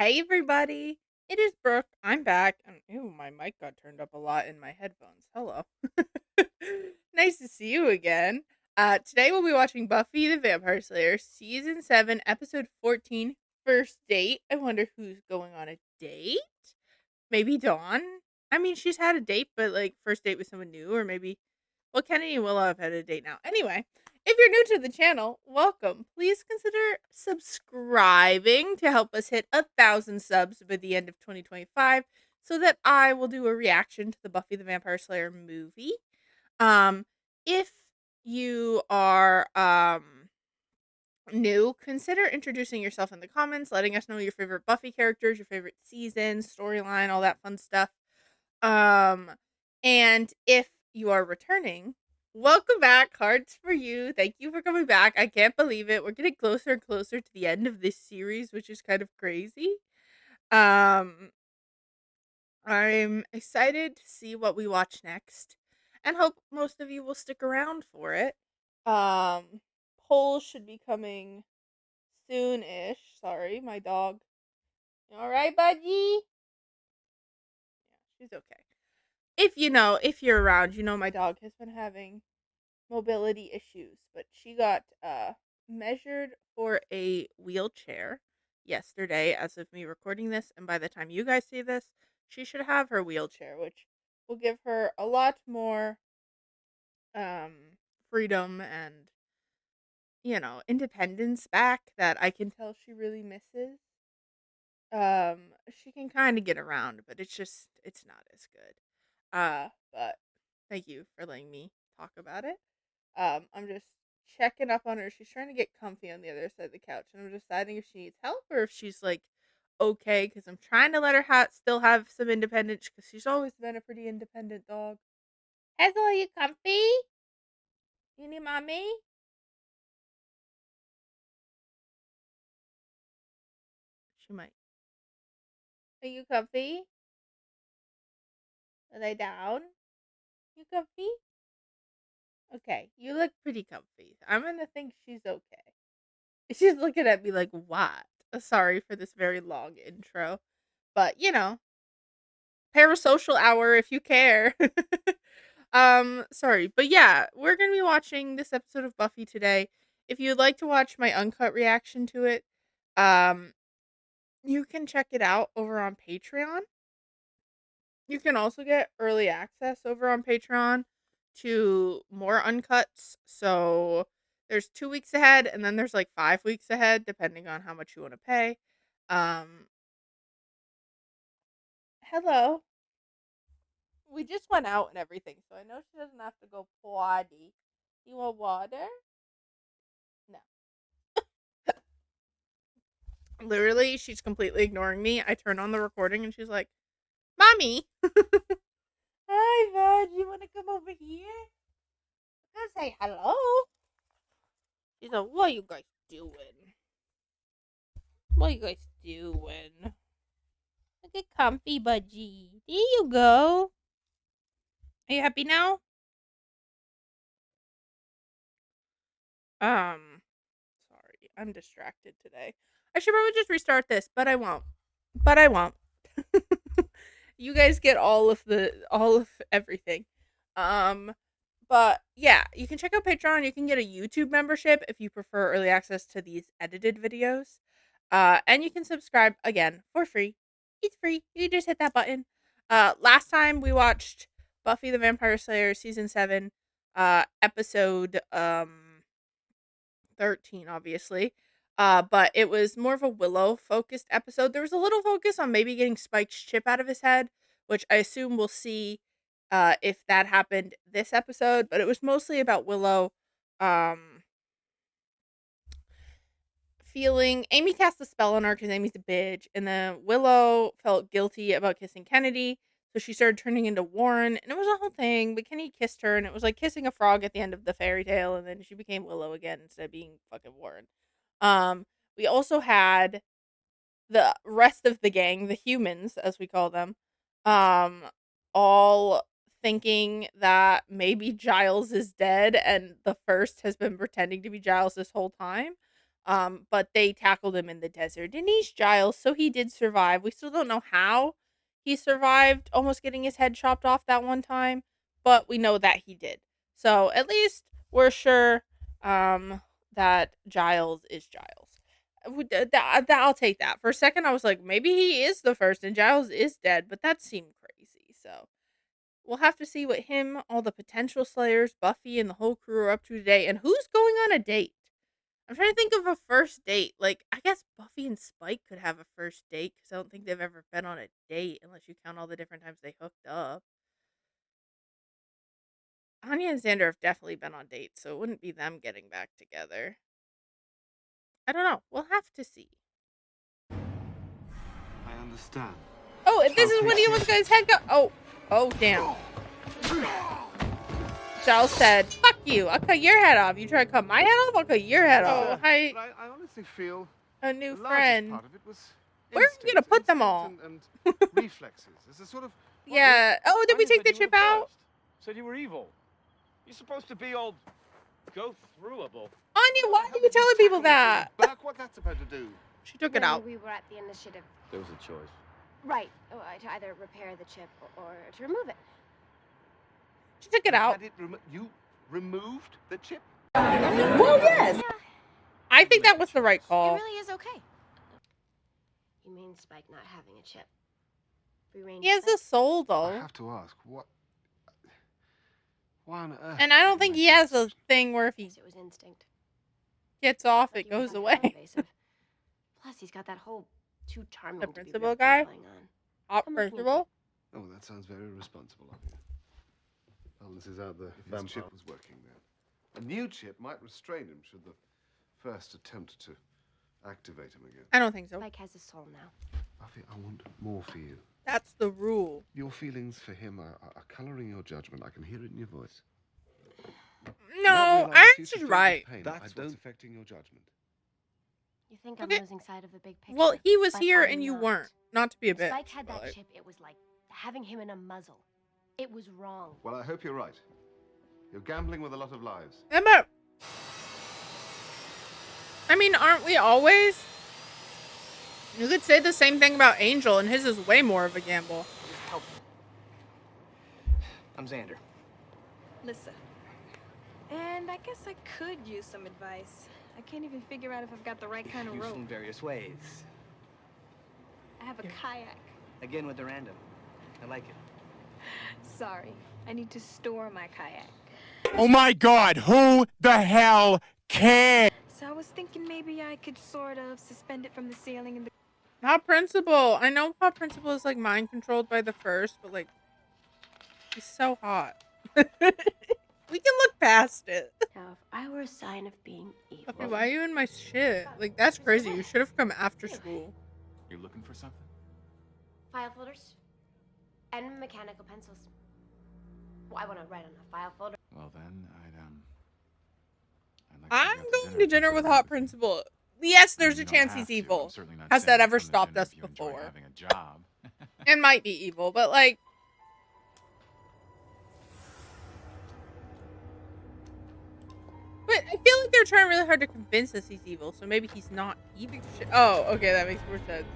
Hey everybody, it is Brooke. I'm back. And ew, my mic got turned up a lot in my headphones. Hello. Nice to see you again. Today we'll be watching Buffy the Vampire Slayer, Season 7, Episode 14, First Date. I wonder who's going on a date? Maybe Dawn? I mean, she's had a date, but like first date with someone new, or maybe well, Kennedy and Willow have had a date now. Anyway, if you're new to the channel, welcome. Please consider subscribing to help us hit 1,000 subs by the end of 2025 so that I will do a reaction to the Buffy the Vampire Slayer movie. If you are new, consider introducing yourself in the comments, letting us know your favorite Buffy characters, your favorite season, storyline, all that fun stuff. Um, and if you are returning, welcome back. Hearts for you. Thank you for coming back. I can't believe it. We're getting closer and closer to the end of this series, which is kind of crazy. Um, I'm excited to see what we watch next and hope most of you will stick around for it. Um, polls should be coming soon-ish. Sorry, my dog. You all right, budgie? Yeah, she's okay. If you're around, my dog has been having mobility issues, but she got measured for a wheelchair yesterday as of me recording this, and by the time you guys see this, she should have her wheelchair, which will give her a lot more um freedom and independence back that I can tell she really misses. She can kind of get around, but it's not as good. But thank you for letting me talk about it. I'm just checking up on her. She's trying to get comfy on the other side of the couch, and I'm deciding if she needs help or if she's like okay, because I'm trying to let her still have some independence because she's always been a pretty independent dog. Hazel, are you comfy? You need mommy? She might. Are you comfy? Are they down? You comfy? Okay, you look pretty comfy. I'm gonna think she's okay. She's looking at me like, what? Sorry for this very long intro. But, parasocial hour if you care. Sorry. But yeah, we're going to be watching this episode of Buffy today. If you'd like to watch my uncut reaction to it, um, you can check it out over on Patreon. You can also get early access over on Patreon to more uncuts. So there's 2 weeks ahead, and then there's like 5 weeks ahead, depending on how much you want to pay. Um, hello. We just went out and everything, so I know she doesn't have to go potty. You want water? No. Literally, she's completely ignoring me. I turn on the recording and she's like, Mommy. Hi, Bud. You want to come over here? Go say hello. She's like, what are you guys doing? What are you guys doing? Look at comfy, budgie. There you go. Are you happy now? Sorry. I'm distracted today. I should probably just restart this, but I won't. But I won't. You guys get all of everything. Um but yeah, you can check out Patreon. You can get a YouTube membership if you prefer early access to these edited videos. And you can subscribe again for free. It's free. You just hit that button. Last time we watched Buffy the Vampire Slayer season 7, episode 13, obviously. But it was more of a Willow focused episode. There was a little focus on maybe getting Spike's chip out of his head, which I assume we'll see if that happened this episode. But it was mostly about Willow um, feeling. Amy cast a spell on her because Amy's a bitch. And then Willow felt guilty about kissing Kennedy. So she started turning into Warren. And it was a whole thing. But Kenny kissed her. And it was like kissing a frog at the end of the fairy tale. And then she became Willow again instead of being fucking Warren. Um, we also had the rest of the gang, the humans as we call them, um, all thinking that maybe Giles is dead and the first has been pretending to be Giles this whole time. But they tackled him in the desert, and he's Giles, so he did survive. We still don't know how he survived almost getting his head chopped off that one time, but we know that he did. So at least we're sure that Giles is Giles. I'll take that. For a second, I was like, maybe he is the first and Giles is dead, but that seemed crazy. So we'll have to see what him, all the potential Slayers, Buffy, and the whole crew are up to today, and who's going on a date. I'm trying to think of a first date. Like, I guess Buffy and Spike could have a first date because I don't think they've ever been on a date unless you count all the different times they hooked up. Anya and Xander have definitely been on dates, so it wouldn't be them getting back together. I don't know. We'll have to see. I understand. Oh, this is when he almost got his head cut. Oh, damn. Giles said, "Fuck you! I'll cut your head off. You try to cut my head off? I'll cut your head off." I honestly feel a new friend. Part of it was where are you gonna put them all? And reflexes. It's a sort of. Yeah. Oh, did we take the chip out? Said you were evil. You're supposed to be all go throughable. Anya, why are you telling people that? Back, what that's supposed to do? She took it out. We were at the initiative. There was a choice. Right. To either repair the chip or to remove it. She took it out. You removed the chip? Well, yes. Yeah. I think that was the right call. It really is okay. You mean Spike not having a chip? He has a soul, though. I have to ask, what? Why on earth? And I don't think he has a thing where if he it was instinct. Gets off, it goes away. Plus, he's got that whole too charming. The principal guy? Hot principal? Oh, that sounds very responsible of you. Balances out the chip was working then. A new chip might restrain him should the first attempt to activate him again. I don't think so. Spike has a soul now. Buffy, I want more for you. That's the rule. Your feelings for him are coloring your judgment. I can hear it in your voice. No, Aaron's right. That's what's affecting your judgment. You think I'm losing sight of the big picture? Well, he was here and you weren't. Not to be a bitch. Spike had that chip. It was like having him in a muzzle. It was wrong. Well, I hope you're right. You're gambling with a lot of lives. Emma. I mean, aren't we always? You could say the same thing about Angel, and his is way more of a gamble. Help. I'm Xander. Lissa. And I guess I could use some advice. I can't even figure out if I've got the right kind of rope. Use in various ways. I have a kayak. Again with the random. I like it. Sorry, I need to store my kayak. Oh my God, who the hell cares? So I was thinking maybe I could sort of suspend it from the ceiling and Hot Principal. I know Hot Principal is like mind controlled by the first, but like he's so hot. We can look past it. Now, if I were a sign of being evil. Okay, why are you in my shit? Like that's crazy. You should have come after school. You're looking for something? File folders and mechanical pencils. Well, I want to write on a file folder. Well then, I'm going to dinner with Hot Principal. Yes, there's a chance he's evil. Has that ever stopped us before? Having a job. It might be evil, but like. But I feel like they're trying really hard to convince us he's evil, so maybe he's not evil. Oh, okay, that makes more sense.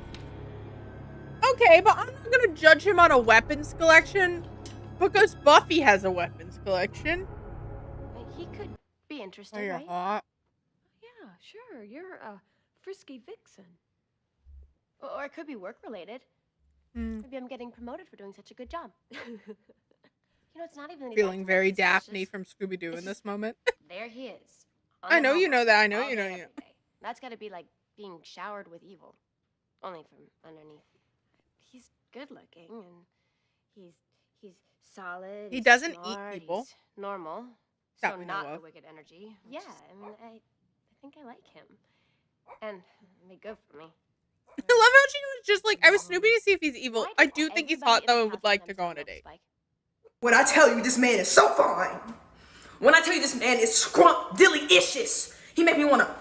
Okay, but I'm not gonna judge him on a weapons collection because Buffy has a weapons collection. He could be interested, Oh, you're right? hot. yeah, sure. You're a frisky vixen. Or it could be work-related. Maybe I'm getting promoted for doing such a good job. You know, it's not even Feeling very Daphne from Scooby-Doo in this moment. There he is. I know you know that. I know you know you. That's got to be like being showered with evil. Only from underneath. He's good-looking and he's solid. He doesn't smart, eat people. He's normal. That So we know not of. the wicked energy. Yeah, I mean, I think I like him. And it'd be good for me. I love how she was just like, I was snooping to see if he's evil. I do think he's hot though and would like to go on a date. When I tell you this man is so fine. When I tell you this man is scrump-dilly-icious. He make me wanna.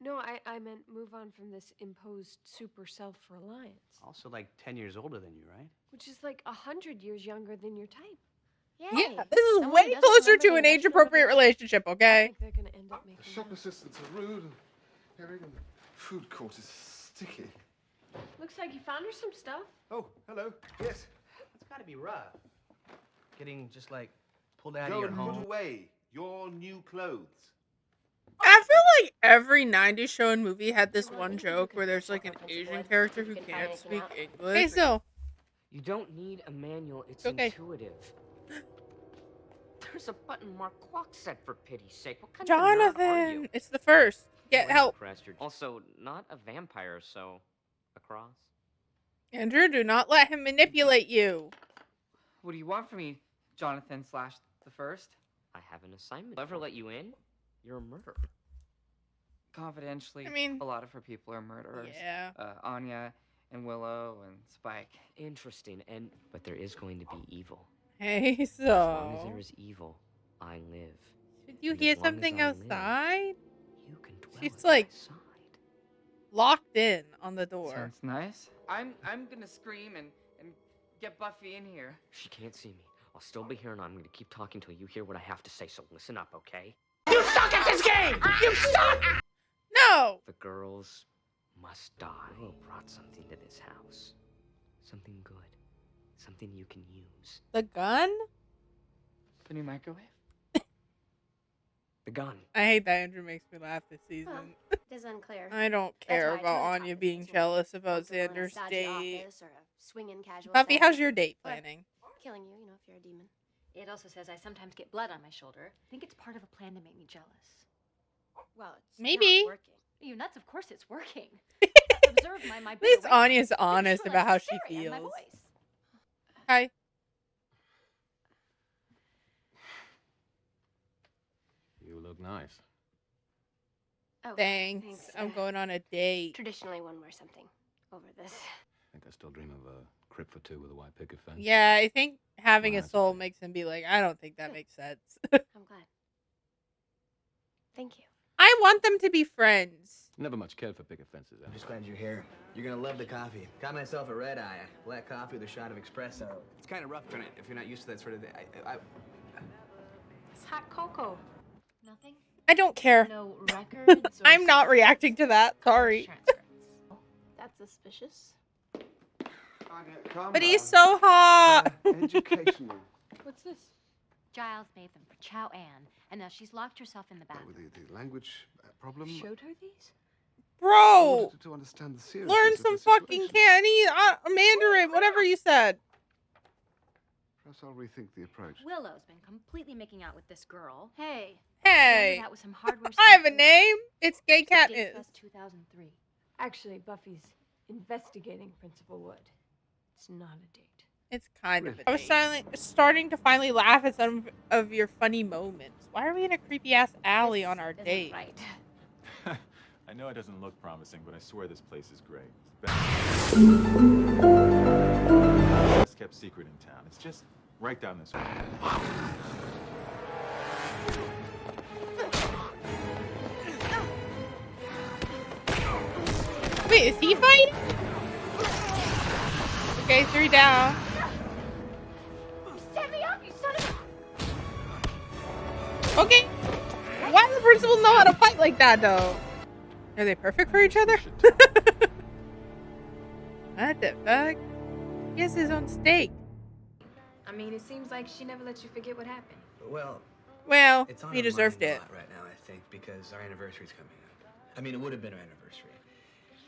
No, I meant move on from this imposed super self-reliance. Also like 10 years older than you, right? Which is like 100 years younger than your type. Yeah, this is way closer to an age-appropriate relationship, okay? I think they're gonna end up making The shop them. assistants are rude and herring, and the food court is sticky. Looks like you found her some stuff. Oh, hello. Yes. That's gotta be rough. Getting just like pulled out Go of your and home. put away your new clothes. I feel like every 90s show and movie had this one joke where there's like an Asian character who can't speak English. Hey, so. You don't need a manual, it's Okay. intuitive. There's a button marked clock set, for pity's sake. What kind of a nerd are Jonathan! you? It's the first. Get We're help. impressed you're also not a vampire, so a cross. Andrew, do not let him manipulate you. What do you want from me, Jonathan / the first? I have an assignment. Whoever let you in, you're a murderer. Confidentially, I mean, a lot of her people are murderers. Yeah. Anya and Willow and Spike. Interesting, but there is going to be evil. Hey, As long as so. there is evil, I live. Did you And hear as long as something I live, outside? You can dwell She's at like my side. locked in on the door. Sounds nice. I'm gonna scream and get Buffy in here. She can't see me. I'll still be here, and I'm going to keep talking till you hear what I have to say, so listen up, okay? You suck at this game! You suck! No! The girls must die. Willow brought something to this house. Something good. Something you can use. The gun? The new microwave? The gun. I hate that Andrew makes me laugh this season. Well, it is unclear. I don't That's care why I about chose Anya topics being as well. jealous about Something on a Xander's stodgy date. office or a swinging casual Buffy, setting. how's your date Or planning? killing you, if you're a demon. It also says I sometimes get blood on my shoulder. I think it's part of a plan to make me jealous. Well, it's Maybe. not working. Are you nuts? Of course it's working. Observe my At least bitter Anya's rage. honest You're about how like she hysteria in my feels. voice. Hi. You look nice. Oh, Thanks. I'm going on a date. Traditionally, one wears something over this. I think I still dream of a crib for two with a white picket fence. Yeah, I think having Well, a that's soul okay. makes him be like, I don't think that makes sense. I'm glad. Thank you. I want them to be friends. Never much cared for picket fences. I'm just glad you're here. You're gonna love the coffee. Got myself a red eye, black coffee with a shot of espresso. It's kind of rough, if you're not used to that sort of thing. It's hot cocoa. Nothing? I don't care. No records? Or I'm not reacting to that. Sorry. transcripts. That's suspicious. Anya, calm But down. he's so hot. Educational. What's this? Giles made them for Chow Ann, and now she's locked herself in the bathroom. With the language problem. Showed her these? I Bro, wanted to understand the seriousness learn of some the fucking situation. Cantonese, Mandarin, whatever you said. Perhaps I'll rethink the approach. Willow's been completely making out with this girl. Hey. Hey, That was some hardware I have a stuff. name. It's Gay Cat Date Is. Fest 2003. Actually, Buffy's investigating Principal Wood. It's not a date. It's kind of. I was starting to finally laugh at some of your funny moments. Why are we in a creepy ass alley on our Isn't date? Right. I know it doesn't look promising, but I swear this place is great. Best kept secret in town. It's just right down this way. Wait, is he fighting? Okay, 3 down. Set me up, you son of Okay. Why does the principal know how to fight like that, though? Are they perfect for each other? What the fuck? He has his own steak. I mean, it seems like she never let you forget what happened. Well, Well, it's on he our deserved mind it. a lot right now, I think, because our anniversary's coming up. I mean, it would have been our anniversary,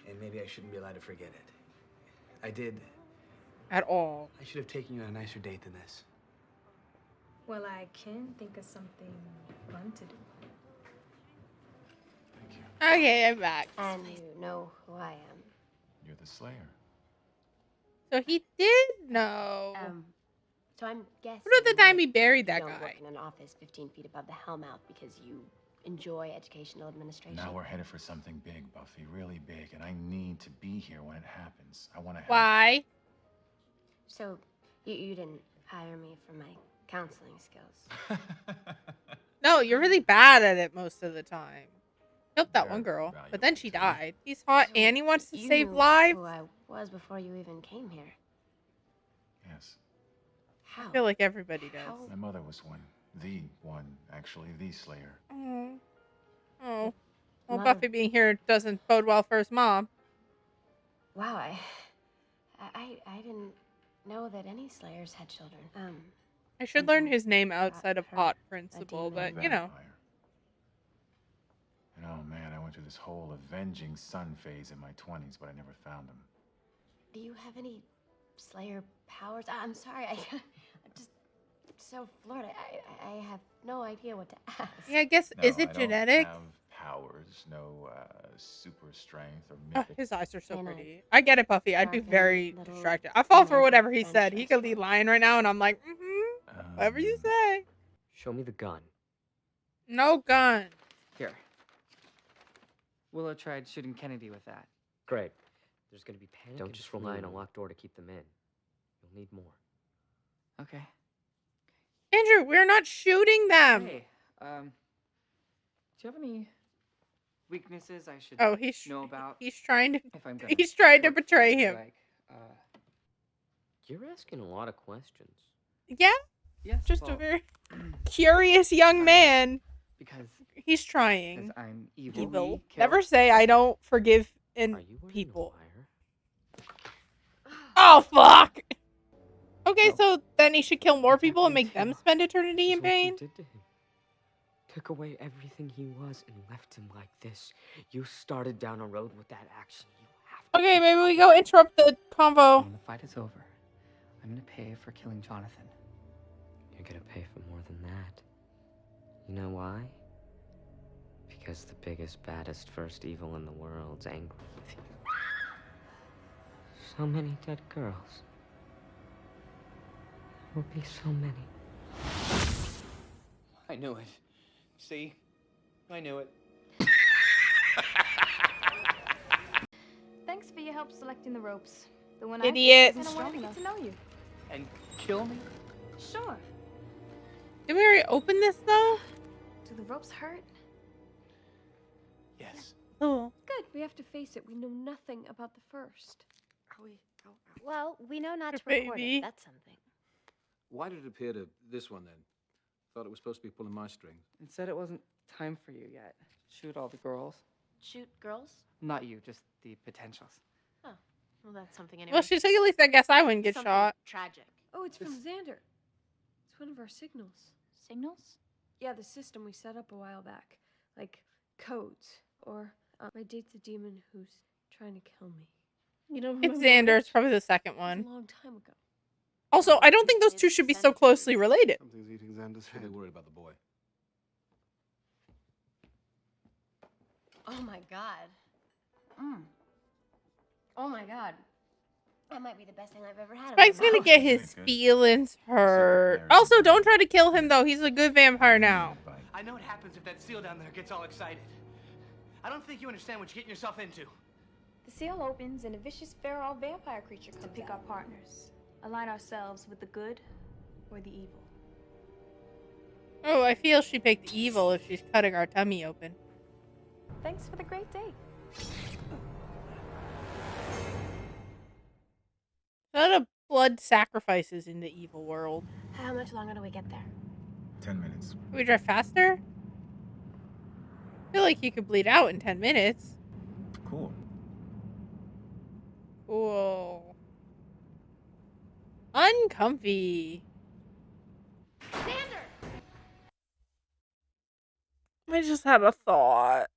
and maybe I shouldn't be allowed to forget it. I did. At all. I should have taken you on a nicer date than this. Well, I can think of something fun to do. Thank you. Okay, I'm back. And you know who I am. You're the Slayer. So he did know. So I'm guessing. What about the time he buried that you don't guy? work in an office 15 feet above the hellmouth because you enjoy educational administration. Now we're headed for something big, Buffy. Really big. And I need to be here when it happens. I want to help. Why? So you didn't hire me for my counseling skills. No, you're really bad at it most of the time. Helped that one Very girl, but then she valuable to me. died. He's hot So and he wants to you save knew lives. Who I was before you even came here. Yes. How? I feel like everybody does. How? My mother was one. The one, actually. The Slayer. Oh. Oh. Well, Mother- Buffy being here doesn't bode well for his mom. Wow, I didn't know that any Slayers had children. I should learn his name outside of her Hot Principal, demon. but, you know. Vampire. And oh man, I went through this whole avenging son phase in my 20s, but I never found him. Do you have any Slayer powers? I'm sorry, I'm just so floored. I have no idea what to ask. Yeah, I guess, No, is it I genetic? don't have powers, no super strength or Oh, mythic. his eyes are so And a pretty. I get it, Buffy. I'd be dark and very little distracted. I fall for romantic whatever he said. He adventurous could be world. lying right now, and I'm like, whatever you say. Show me the gun. No gun. Here. Willow tried shooting Kennedy with that. Great. There's gonna be panic. Don't just rely on a locked door to keep them in. You'll need more. Okay. Andrew, we're not shooting them. Hey, do you have any weaknesses I should Oh, know about? he's trying to If I'm gonna he's trying to work betray with you, him. Like, You're asking a lot of questions. Yeah, yes, just a well, very curious young man. because He's trying. I'm evil. Evil. We kill. Never say I don't forgive in Are you wearing people. a wire? Oh fuck. Okay, so then he should kill more people and make them spend eternity in This is what you pain. did to him. Took away everything he was and left him like this. You started down a road with that action. You have to. Okay, maybe we go interrupt the convo. When the fight is over, I'm gonna pay for killing Jonathan. You're gonna pay for more than that. You know why? Because the biggest, baddest, first evil in the world's angry with you. So many dead girls. There will be so many. I knew it. See? I knew it. Thanks for your help selecting the ropes. The one Idiot. I wanted to get to know you. And kill me? Sure. Did we already open this though? Do the ropes hurt? Yes. Oh. Good. We have to face it. We know nothing about the first. Well, we know not Your to record baby. it. That's something. Why did it appear to this one then? Thought it was supposed to be pulling my strings. It said it wasn't time for you yet. Shoot all the girls. Shoot girls? Not you, just the potentials. Oh, well, that's something anyway. Well, she's like, at least I guess I wouldn't get Something shot. tragic. Oh, it's from Xander. It's one of our signals. Signals? Yeah, the system we set up a while back. Like codes. Or my date's a demon who's trying to kill me. You don't It's remember Xander. It's which? probably the second It was one. a long time ago. Also, I don't think those two should be so closely related. Something's eating Xander's Should be head. worried about the boy. Oh my god. Oh my god. That might be the best thing I've ever had. in my Spike's gonna mouth. get his Good. feelings hurt. Second Also, marriage. don't try to kill him though. He's a good vampire now. I know what happens if that seal down there gets all excited. I don't think you understand what you're getting yourself into. The seal opens and a vicious feral vampire creature comes to pick our partners. Align ourselves with the good or the evil. Oh, I feel she picked evil if she's cutting our tummy open. Thanks for the great date. A lot of blood sacrifices in the evil world. How much longer do we get there? 10 minutes. Can we drive faster? I feel like you could bleed out in 10 minutes. Cool. Cool. Uncomfy. Xander! I just had a thought.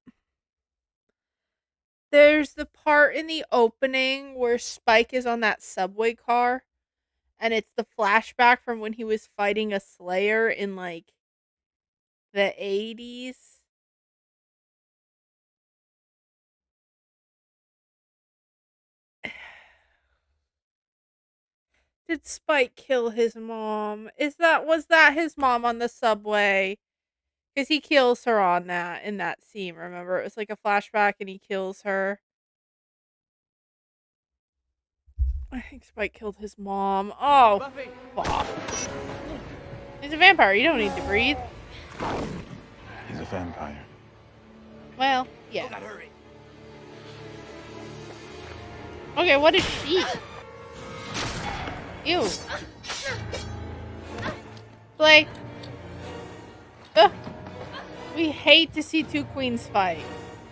There's the part in the opening where Spike is on that subway car, and it's the flashback from when he was fighting a Slayer in like the 80s. Did Spike kill his mom? Was that his mom on the subway? Because he kills her on that in that scene, remember? It was like a flashback and he kills her. I think Spike killed his mom. Oh, Buffy! fuck. He's a vampire. You don't need to breathe. He's a vampire. Well, yeah. God, hurry. Okay, what is she? Ew. Blake. Ugh. We hate to see two queens fight.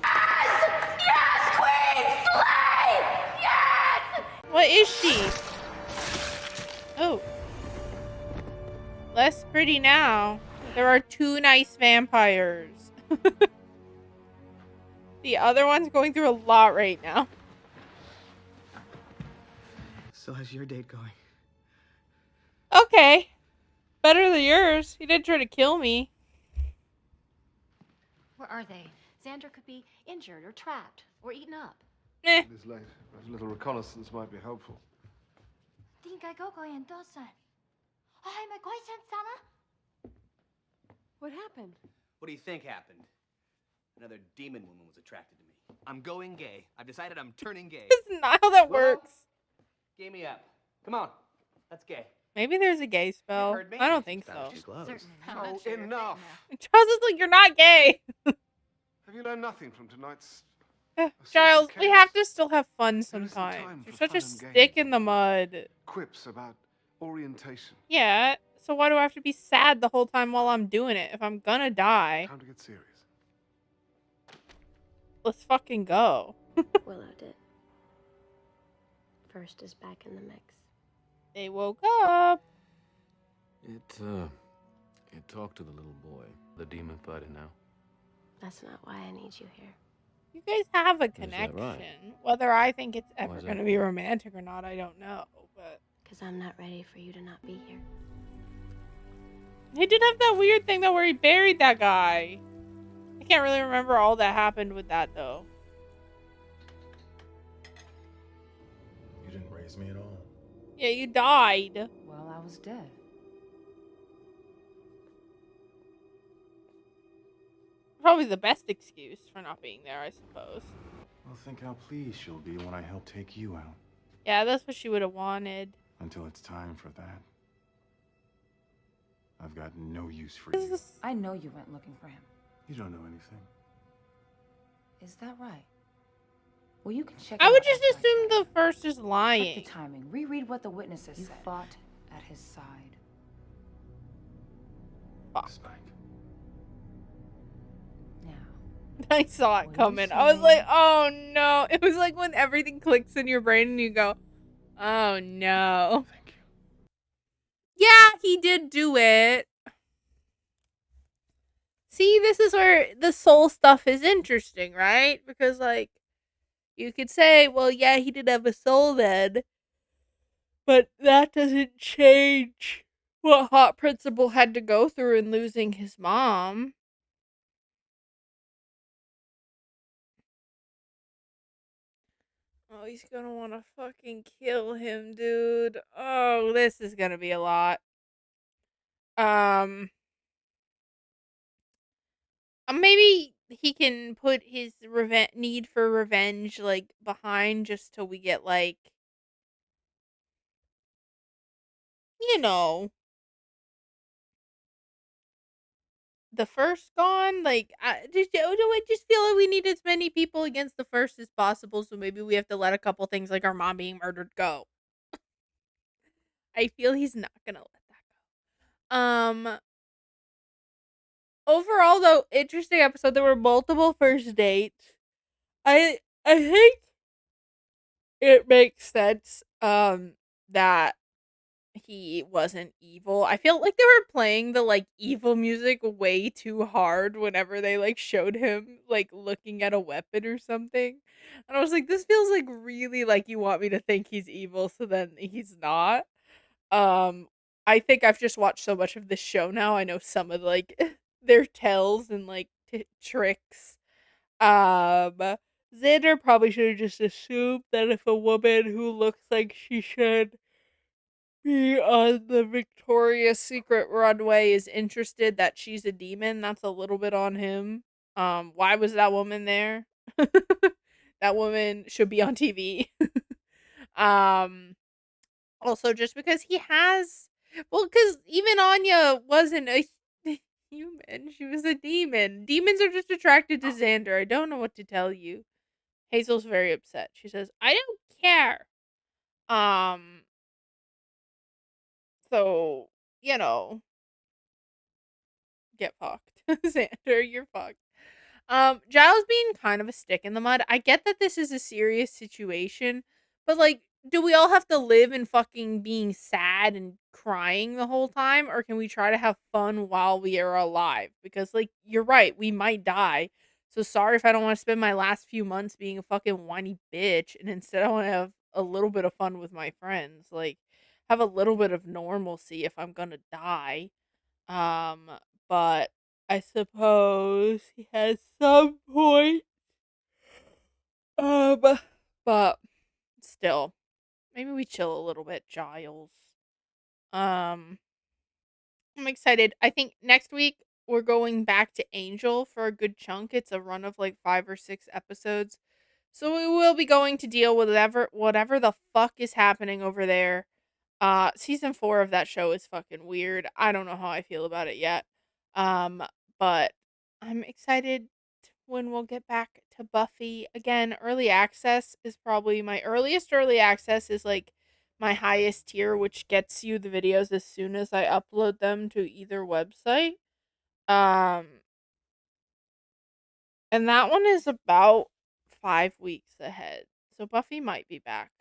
Yes, Queen! Slay! Yes! What is she? Oh. Less pretty now. There are two nice vampires. The other one's going through a lot right now. So how's your date going? Okay. Better than yours. He didn't try to kill me. Where are they? Xander could be injured or trapped or eaten up. Eh. It is late, but a little reconnaissance might be helpful. What happened? What do you think happened? Another demon woman was attracted to me. I'm going gay. I've decided I'm turning gay. That's not how that works. Gay me up. Come on. That's gay. Maybe there's a gay spell. heard me. I don't think so. Oh, enough! Charles is like, you're not gay. Have you learned nothing from tonight's... Giles, we have to still have fun There isn't sometimes. time You're for such a fun and stick in the mud. quips about orientation? Yeah, so why do I have to be sad the whole time while I'm doing it? If I'm gonna die, Time to get serious. let's fucking go. Willow did. First is back in the mix. They woke up. It talked to the little boy. The demon fighting now. That's not why I need you here. You guys have a Is that connection. right? Whether I think it's ever is that? gonna be romantic or not, I don't know. But Because I'm not ready for you to not be here. he did have that weird thing though where he buried that guy. I can't really remember all that happened with that though. You didn't raise me at all. Yeah, you died. Well, I was dead. Probably the best excuse for not being there, I suppose. Well, think how pleased she'll be when I help take you out. Yeah, that's what she would have wanted. Until it's time for that, I've got no use for This you. is- I know you went looking for him. You don't know anything. Is that right? Well, you can check. I it would out just after I assume tell the first is you. lying. Check the timing. Reread what the witnesses said. You fought at his side. Fuck. Spike. Now, I saw it What are you coming. I was saying? like, oh no. It was like when everything clicks in your brain and you go, oh no. Thank you. Yeah, he did do it. See, this is where the soul stuff is interesting, right? Because, like, you could say, well, yeah, he did have a soul then, but that doesn't change what Hot Principal had to go through in losing his mom. Oh, he's gonna want to fucking kill him, dude. Oh, this is gonna be a lot. Maybe he can put his need for revenge like behind just till we get like, you know, the first gone. Like, I just feel like we need as many people against the first as possible. So maybe we have to let a couple things like our mom being murdered go. I feel he's not gonna let that go. Overall, though, interesting episode. There were multiple first dates. I think it makes sense that he wasn't evil. I feel like they were playing the like evil music way too hard whenever they like showed him like looking at a weapon or something. And I was like, this feels like really like you want me to think he's evil, so then he's not. I think I've just watched so much of this show now. I know some of like their tells and like tricks. Xander probably should have just assumed that if a woman who looks like she should be on the Victoria's Secret runway is interested that she's a demon, that's a little bit on him. Why was that woman there? That woman should be on TV. um Also, just because he has, well, because even Anya wasn't a human, she was a demon. Demons are just attracted to Xander. I don't know what to tell you. Hazel's very upset. She says, I don't care. So, you know, get fucked. Xander, you're fucked. Giles being kind of a stick in the mud. I get that this is a serious situation, but like, do we all have to live in fucking being sad and crying the whole time, or can we try to have fun while we are alive? Because like, you're right, we might die. So sorry if I don't want to spend my last few months being a fucking whiny bitch, and instead I want to have a little bit of fun with my friends. Like, have a little bit of normalcy if I'm gonna die. Um, but I suppose he has some point. Um, but still, maybe we chill a little bit, Giles. Um, I'm excited. I think next week we're going back to Angel for a good chunk. It's a run of like 5 or 6 episodes. So we will be going to deal with whatever the fuck is happening over there. Season 4 of that show is fucking weird. I don't know how I feel about it yet. Um, but I'm excited when we'll get back to Buffy. Again, early access is probably my earliest early access is like my highest tier, which gets you the videos as soon as I upload them to either website. Um, and that one is about 5 weeks ahead. So Buffy might be back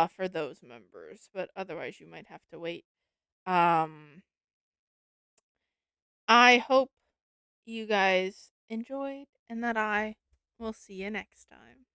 for those members, but otherwise you might have to wait. Um, I hope you guys enjoyed and that I will see you next time.